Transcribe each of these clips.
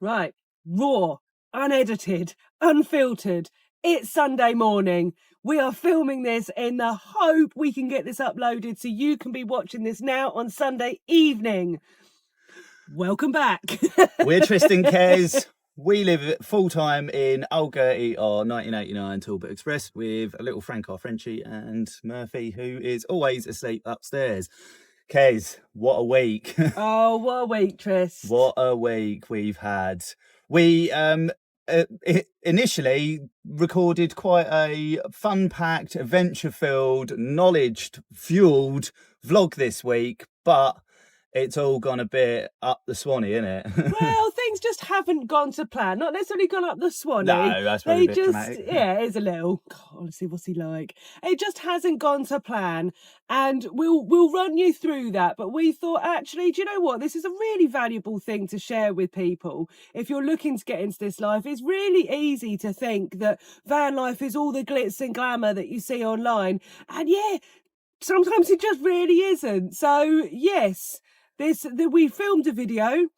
Right. Raw, unedited, unfiltered. It's Sunday morning. We are filming this in the hope we can get this uploaded so you can be watching this now on Sunday evening. Welcome back. We're Trist and Kez. We live full-time in Old Gertie or 1989 Talbot Express with a little Frank, our Frenchie, and Murphy, who is always asleep upstairs. Kez, what a week. Oh, what a week, Trist. What a week we've had. We initially recorded quite a fun-packed, adventure-filled, knowledge-fueled vlog this week, but it's all gone a bit up the Swanee, isn't it? Well, things just haven't gone to plan. Not necessarily gone up the Swanee. No, that's probably a bit dramatic. Yeah, it is a little. God, honestly, what's he like? It just hasn't gone to plan, and we'll run you through that. But we thought, actually, do you know what? This is a really valuable thing to share with people. If you're looking to get into this life, it's really easy to think that van life is all the glitz and glamour that you see online, and yeah, sometimes it just really isn't. So yes. We filmed a video.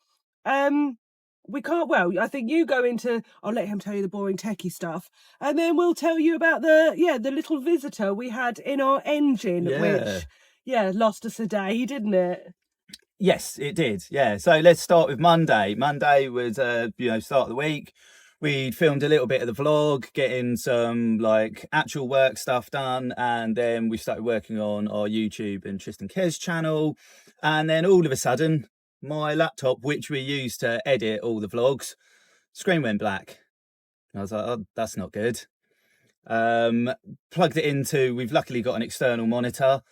We can't. Well, I think you go into. I'll let him tell you the boring techie stuff, and then we'll tell you about the little visitor we had in our engine, which lost us a day, didn't it? Yes, it did. Yeah. So let's start with Monday. Monday was start of the week. We filmed a little bit of the vlog, getting some like actual work stuff done, and then we started working on our YouTube and Trist and Kez channel. And then all of a sudden, my laptop, which we use to edit all the vlogs, screen went black. I was like, oh, that's not good. Plugged it into, we've luckily got an external monitor.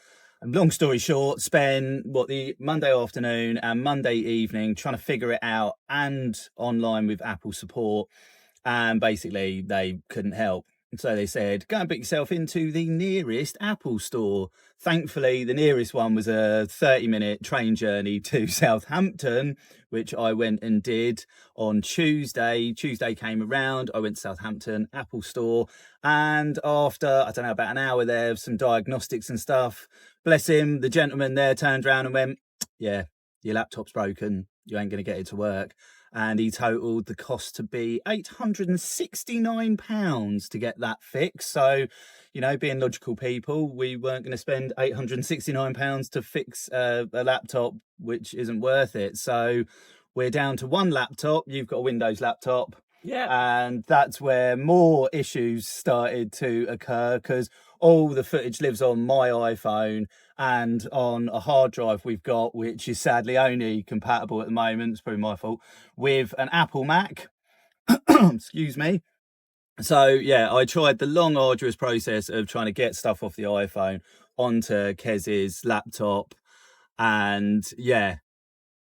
And long story short, spent the Monday afternoon and Monday evening trying to figure it out and online with Apple support. And basically they couldn't help. So they said, go and book yourself into the nearest Apple store. Thankfully, the nearest one was a 30-minute train journey to Southampton, which I went and did on Tuesday. Tuesday came around, I went to Southampton Apple store. And after, I don't know, about an hour there of some diagnostics and stuff, bless him, the gentleman there turned around and went, yeah, your laptop's broken. You ain't going to get it to work. And he totaled the cost to be £869 to get that fixed. So, being logical people, we weren't going to spend £869 to fix a laptop, which isn't worth it. So we're down to one laptop. You've got a Windows laptop. Yeah. And that's where more issues started to occur because all the footage lives on my iPhone and on a hard drive we've got, which is sadly only compatible at the moment, it's probably my fault, with an Apple Mac. Excuse me. So yeah, I tried the long arduous process of trying to get stuff off the iPhone onto Kez's laptop, and yeah,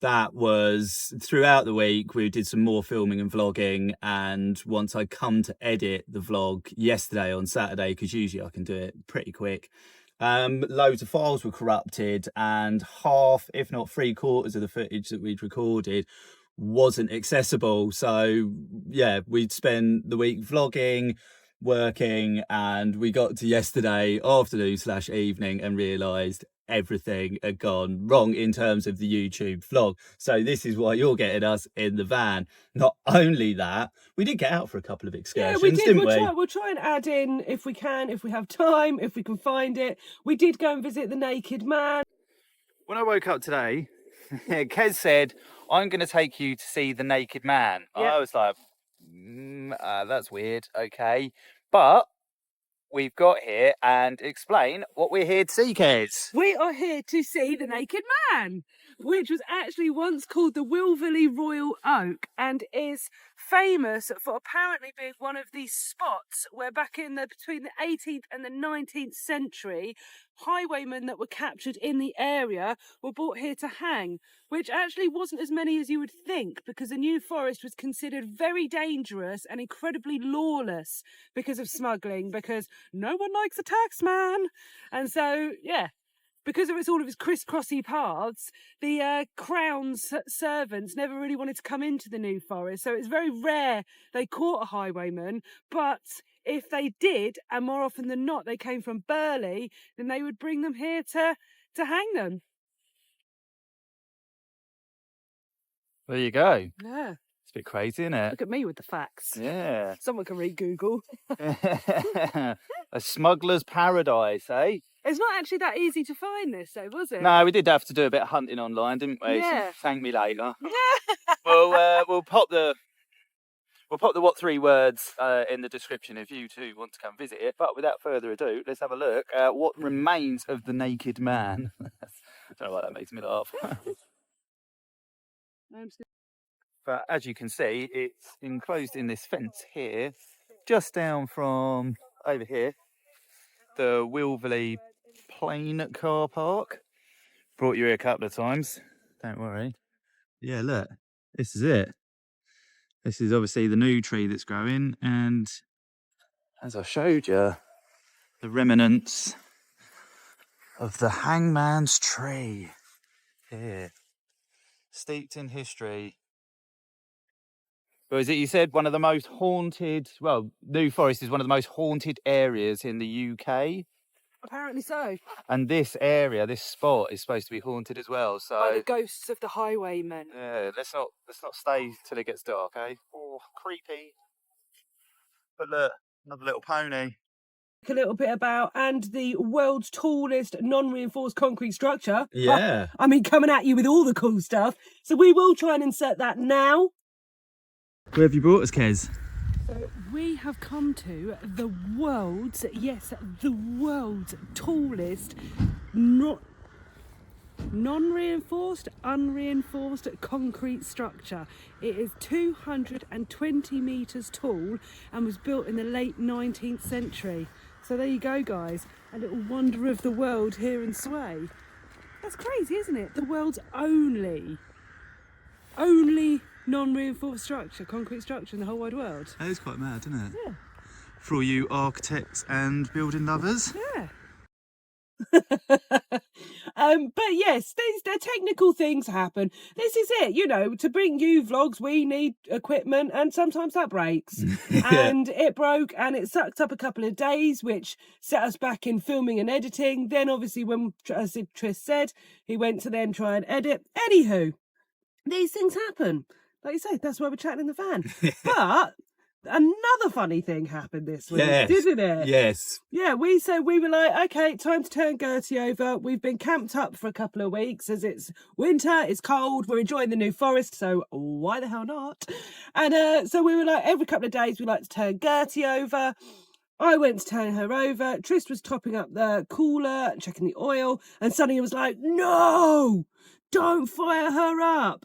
that was throughout the week. We did some more filming and vlogging, and once I come to edit the vlog yesterday on Saturday, because usually I can do it pretty quick, loads of files were corrupted and half, if not 3/4 of the footage that we'd recorded wasn't accessible. So yeah, we'd spent the week vlogging, working, and we got to yesterday afternoon/evening and realised everything had gone wrong in terms of the YouTube vlog. So this is why you're getting us in the van. Not only that, we did get out for a couple of excursions, we did. didn't we? We'll try and add in if we can, if we have time, if we can find it. We did go and visit the Naked Man. When I woke up today, Kez said, I'm going to take you to see the Naked Man. Yep. I was like, that's weird. Okay. But we've got here and explain what we're here to see, Kez. We are here to see the Naked Man, which was actually once called the Wilverley Royal Oak and is famous for apparently being one of these spots where back in between the 18th and the 19th century, highwaymen that were captured in the area were brought here to hang, which actually wasn't as many as you would think, because the New Forest was considered very dangerous and incredibly lawless because of smuggling, because no one likes a tax man. And so, yeah, because of all of his crisscrossy paths, the Crown's servants never really wanted to come into the New Forest. So it's very rare they caught a highwayman, but if they did, and more often than not they came from Burley, then they would bring them here to hang them. There you go. Yeah. bit crazy, isn't it? Look at me with the facts. Yeah. Someone can read Google. A smuggler's paradise, eh? It's not actually that easy to find this, though, was it? No, we did have to do a bit of hunting online, didn't we? Yeah. So thank me later. We'll pop the what 3 words in the description if you too want to come visit it. But without further ado, let's have a look at what remains of the naked man. I don't know why that makes me laugh. But as you can see, it's enclosed in this fence here, just down from over here, the Wilverley Plain car park. Brought you here a couple of times, don't worry. Yeah, look, this is it. This is obviously the new tree that's growing, and as I showed you, the remnants of the hangman's tree here, steeped in history. But is it, you said, one of the most haunted, well, New Forest is one of the most haunted areas in the UK? Apparently so. And this area, this spot, is supposed to be haunted as well. So by the ghosts of the highwaymen. yeah, let's not stay till it gets dark, eh? Oh, creepy. But look, another little pony. A little bit about, and the world's tallest non-reinforced concrete structure. Yeah. I mean, coming at you with all the cool stuff. So we will try and insert that now. Where have you brought us, Kez? So we have come to the world's, yes, the world's tallest non-reinforced, unreinforced concrete structure. It is 220 metres tall and was built in the late 19th century. So there you go, guys, a little wonder of the world here in Sway. That's crazy, isn't it? The world's only non-reinforced structure, concrete structure in the whole wide world. That is quite mad, isn't it? Yeah. For all you architects and building lovers. Yeah. But yes, the technical things happen. This is it, you know, to bring you vlogs we need equipment, and sometimes that breaks. Yeah. And it broke and it sucked up a couple of days, which set us back in filming and editing. Then obviously when, as Trist said, he went to then try and edit. Anywho, these things happen. Like you say, that's why we're chatting in the van. But another funny thing happened this week, didn't it? Yes. Yeah, we were like, okay, time to turn Gertie over. We've been camped up for a couple of weeks as it's winter, it's cold, we're enjoying the New Forest, so why the hell not? And so we were like, every couple of days we like to turn Gertie over. I went to turn her over. Trist was topping up the cooler, checking the oil, and suddenly he was like, no, don't fire her up.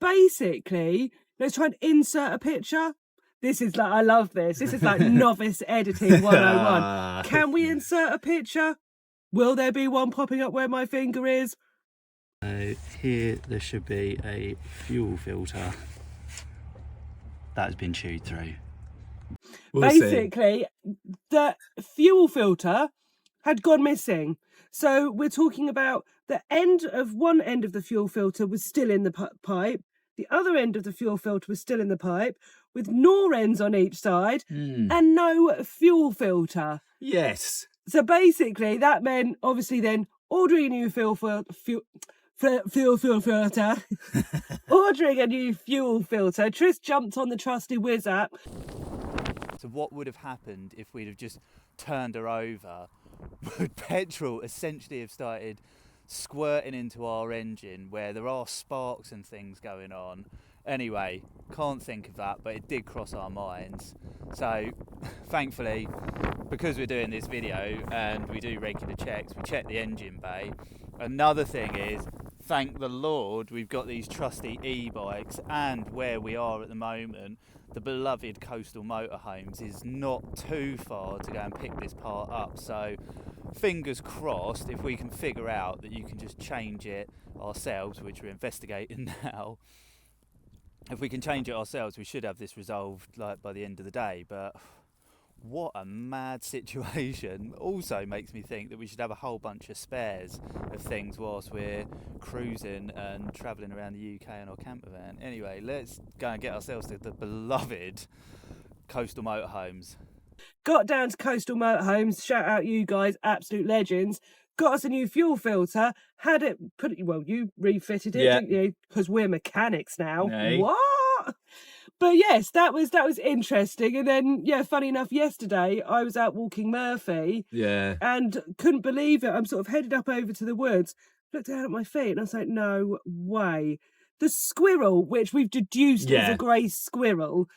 Basically, let's try and insert a picture. This is like, I love this. This is like novice editing 101. Can we insert a picture? Will there be one popping up where my finger is? Here there should be a fuel filter that has been chewed through. Basically, the fuel filter had gone missing. So we're talking about the end of one end of the fuel filter was still in the pipe. The other end of the fuel filter was still in the pipe, with gnaw ends on each side and no fuel filter. Yes. So basically, that meant obviously then ordering a new fuel filter, ordering a new fuel filter. Trist jumped on the trusty Whiz app. So what would have happened if we'd have just turned her over? Would petrol essentially have started squirting into our engine where there are sparks and things going on? Anyway, can't think of that, but it did cross our minds. So thankfully, because we're doing this video and we do regular checks, we check the engine bay. Another thing is, thank the Lord, we've got these trusty e-bikes, and where we are at the moment, the beloved coastal motorhomes, is not too far to go and pick this part up. So fingers crossed, if we can figure out that you can just change it ourselves, which we're investigating now. If we can change it ourselves, we should have this resolved like by the end of the day. But what a mad situation. Also makes me think that we should have a whole bunch of spares of things whilst we're cruising and travelling around the UK in our campervan. Anyway, let's go and get ourselves to the beloved coastal motorhomes. Got down to coastal motorhomes, shout out you guys, absolute legends. Got us a new fuel filter, had it put, well, you refitted it, didn't you? Because we're mechanics now. Hey. What? But yes, that was interesting. And then, yeah, funny enough, yesterday I was out walking Murphy Yeah. and couldn't believe it. I'm sort of headed up over to the woods, looked down at my feet, and I was like, no way. The squirrel, which we've deduced is a Yeah. grey squirrel,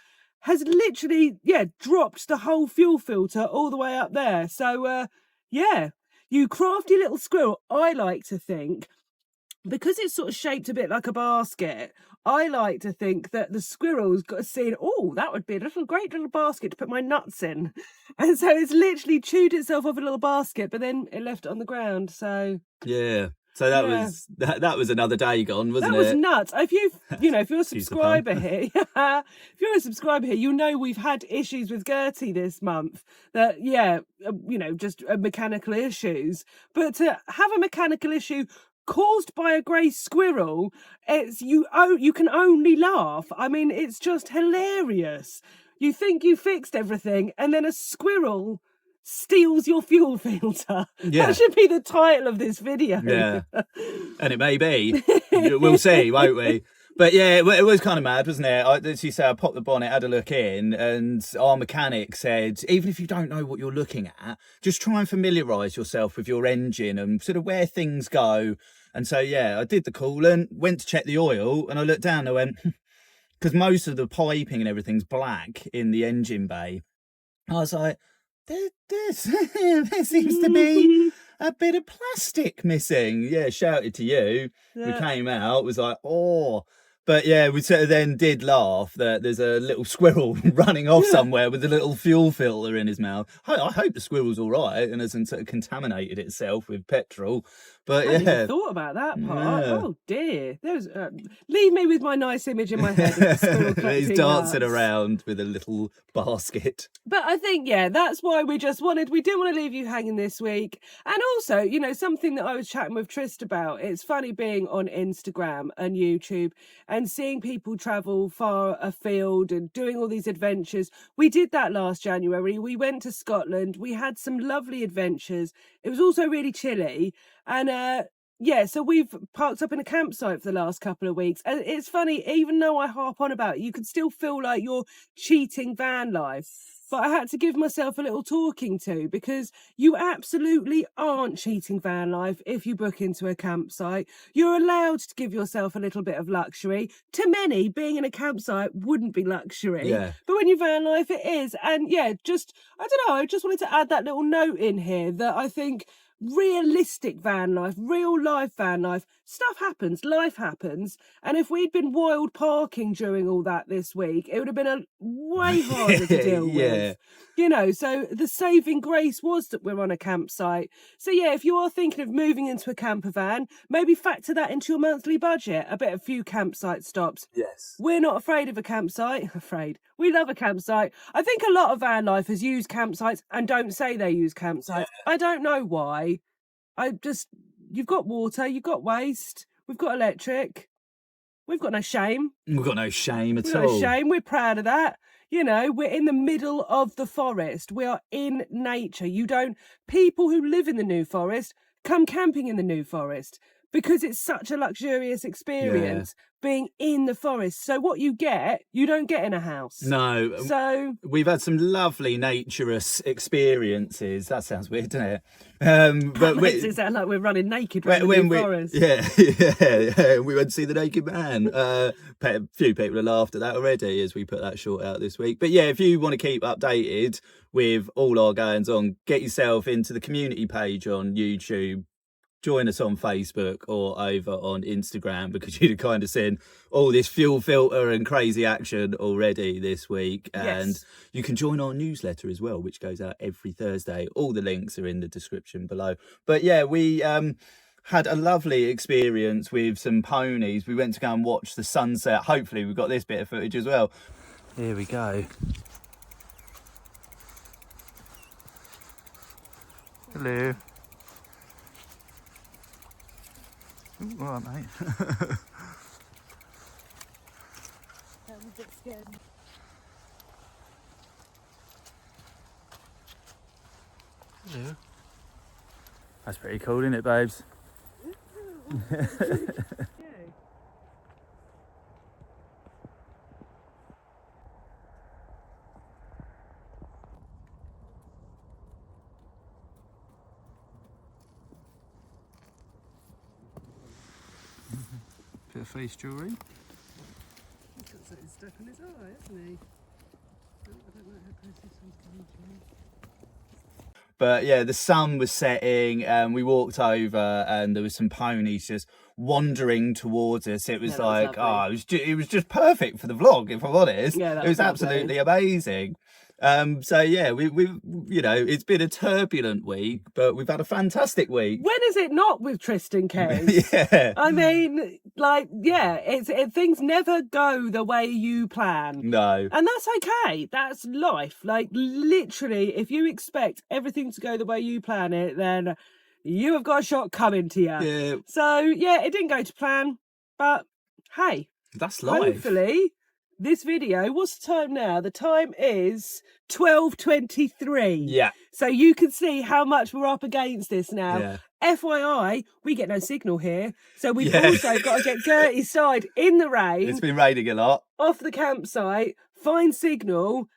has literally, dropped the whole fuel filter all the way up there. So, yeah, you crafty little squirrel, I like to think, because it's sort of shaped a bit like a basket, I like to think that the squirrel's got seen, oh, that would be a great little basket to put my nuts in. And so it's literally chewed itself off a little basket, but then it left it on the ground. So Yeah. So that Yeah. was that was another day gone, wasn't that was it? nuts. If you're a Excuse the subscriber pun. here, if you're a subscriber here, you know we've had issues with Gertie this month. That just mechanical issues. But to have a mechanical issue caused by a grey squirrel, you can only laugh. I mean, it's just hilarious. You think you fixed everything, and then a squirrel steals your fuel filter. Yeah. That should be the title of this video. Yeah. And it may be. We'll see, won't we? But yeah, it was kind of mad, wasn't it? As you say, I popped the bonnet, had a look in, and our mechanic said, even if you don't know what you're looking at, just try and familiarise yourself with your engine and sort of where things go. And so, yeah, I did the coolant, went to check the oil, and I looked down and I went, because most of the piping and everything's black in the engine bay. I was like, there seems to be a bit of plastic missing. Yeah, shouted to you. Yeah. We came out, was like, oh. But yeah, we sort of then did laugh that there's a little squirrel running off somewhere with a little fuel filter in his mouth. I hope the squirrel's all right and hasn't sort of contaminated itself with petrol. But I hadn't even thought about that part. Yeah. Oh dear. There's leave me with my nice image in my head of the squirrel He's collecting dancing nuts. around with a little basket. But I think, that's why we didn't want to leave you hanging this week. And also, something that I was chatting with Trist about, it's funny being on Instagram and YouTube and seeing people travel far afield and doing all these adventures. We did that last January. We went to Scotland. We had some lovely adventures. It was also really chilly. And so we've parked up in a campsite for the last couple of weeks. And it's funny, even though I harp on about it, you can still feel like you're cheating van life. But I had to give myself a little talking to, because you absolutely aren't cheating van life if you book into a campsite. You're allowed to give yourself a little bit of luxury. To many, being in a campsite wouldn't be luxury. Yeah. But when you van life, it is. And I don't know, I just wanted to add that little note in here that I think realistic van life, real life van life, stuff happens, life happens. And if we'd been wild parking during all that this week, it would have been way harder to deal with. So the saving grace was that we're on a campsite. So if you are thinking of moving into a camper van, maybe factor that into your monthly budget, a few campsite stops. Yes. We're not afraid of a campsite. We love a campsite. I think a lot of van lifers use campsites and don't say they use campsites. I don't know why. You've got water, you've got waste, we've got electric. We've got no shame. We've got no shame at We've all. got no shame. We're proud of that. We're in the middle of the forest. We are in nature. People who live in the New Forest come camping in the New Forest because it's such a luxurious experience being in the forest. So what you don't get in a house. No. So we've had some lovely naturous experiences. That sounds weird, doesn't it? But makes it sound like we're running naked around the New Forest. Yeah. We went to see the naked man. A few people have laughed at that already as we put that short out this week. But yeah, if you want to keep updated with all our goings on, get yourself into the community page on YouTube. Join us on Facebook or over on Instagram, because you'd kind of seen all this fuel filter and crazy action already this week. And you can join our newsletter as well, which goes out every Thursday. All the links are in the description below. But yeah, we had a lovely experience with some ponies. We went to go and watch the sunset. Hopefully we've got this bit of footage as well. Here we go. Hello. All right, mate. I'm a bit scared. Hello. That's pretty cool, isn't it, babes? Bit of face jewellery. He's got something stuck on his eye, hasn't he? Oh, I don't know how close this one's coming to me. But yeah, the sun was setting and we walked over and there was some ponies just wandering towards us. It was like, it was just perfect for the vlog, if I'm honest. Yeah, it was absolutely amazing. So yeah, we've you know, it's been a turbulent week, but we've had a fantastic week. When is it not with Trist and Kez? Yeah. I mean, like, yeah, things never go the way you plan. No. And that's okay. That's life. Like, literally, if you expect everything to go the way you plan it, then you have got a shot coming to you. Yeah. So, yeah, it didn't go to plan, but hey. That's life. Hopefully, this video, what's the time now? The time is 12:23. Yeah. So you can see how much we're up against this now. Yeah. FYI, we get no signal here. So we've also got to get Gertie's side in the rain. It's been raining a lot. Off the campsite, find signal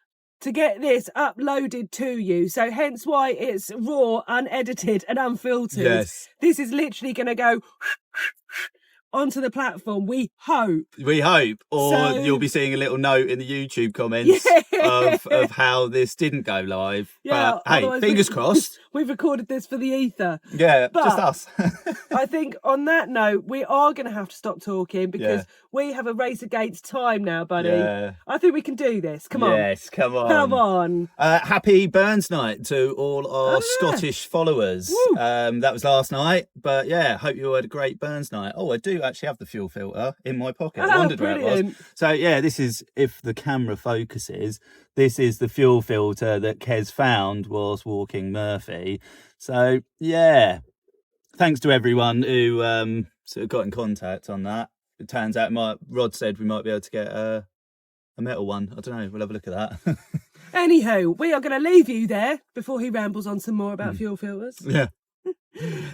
to get this uploaded to you. So hence why it's raw, unedited and unfiltered. Yes. This is literally going to go onto the platform, we hope. We hope. Or So- you'll be seeing a little note in the YouTube comments of how this didn't go live. Yeah, But hey, otherwise fingers crossed. We've recorded this for the ether. Yeah, But- just us. I think on that note, we are going to have to stop talking because we have a race against time now, buddy. Yeah. I think we can do this. Come on. Yes, come on. Come on. Happy Burns Night to all our Scottish followers. Woo. That was last night, but yeah, hope you all had a great Burns night. Oh, I do actually have the fuel filter in my pocket. I wondered where it was. Brilliant. So yeah, this is, if the camera focuses, this is the fuel filter that Kez found whilst walking Murphy. So yeah, thanks to everyone who sort of got in contact on that. It turns out Rod said we might be able to get a metal one. I don't know. We'll have a look at that. Anywho, we are going to leave you there before he rambles on some more about fuel filters. Yeah.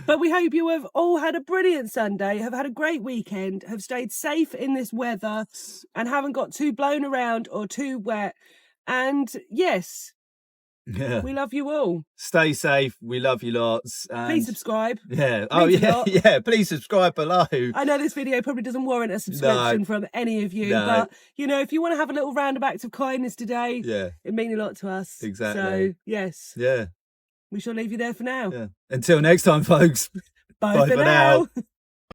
But we hope you have all had a brilliant Sunday, have had a great weekend, have stayed safe in this weather and haven't got too blown around or too wet. And yes, Yeah. we love you all. Stay safe. We love you lots. And Please subscribe. yeah. Oh Means a yeah. lot. Yeah. Please subscribe below. I know this video probably doesn't warrant a subscription from any of you, No. but you know, if you want to have a little round of acts of kindness today, Yeah. it'd mean a lot to us. Exactly. So yes, Yeah. we shall leave you there for now. Yeah. Until next time, folks. Bye for now.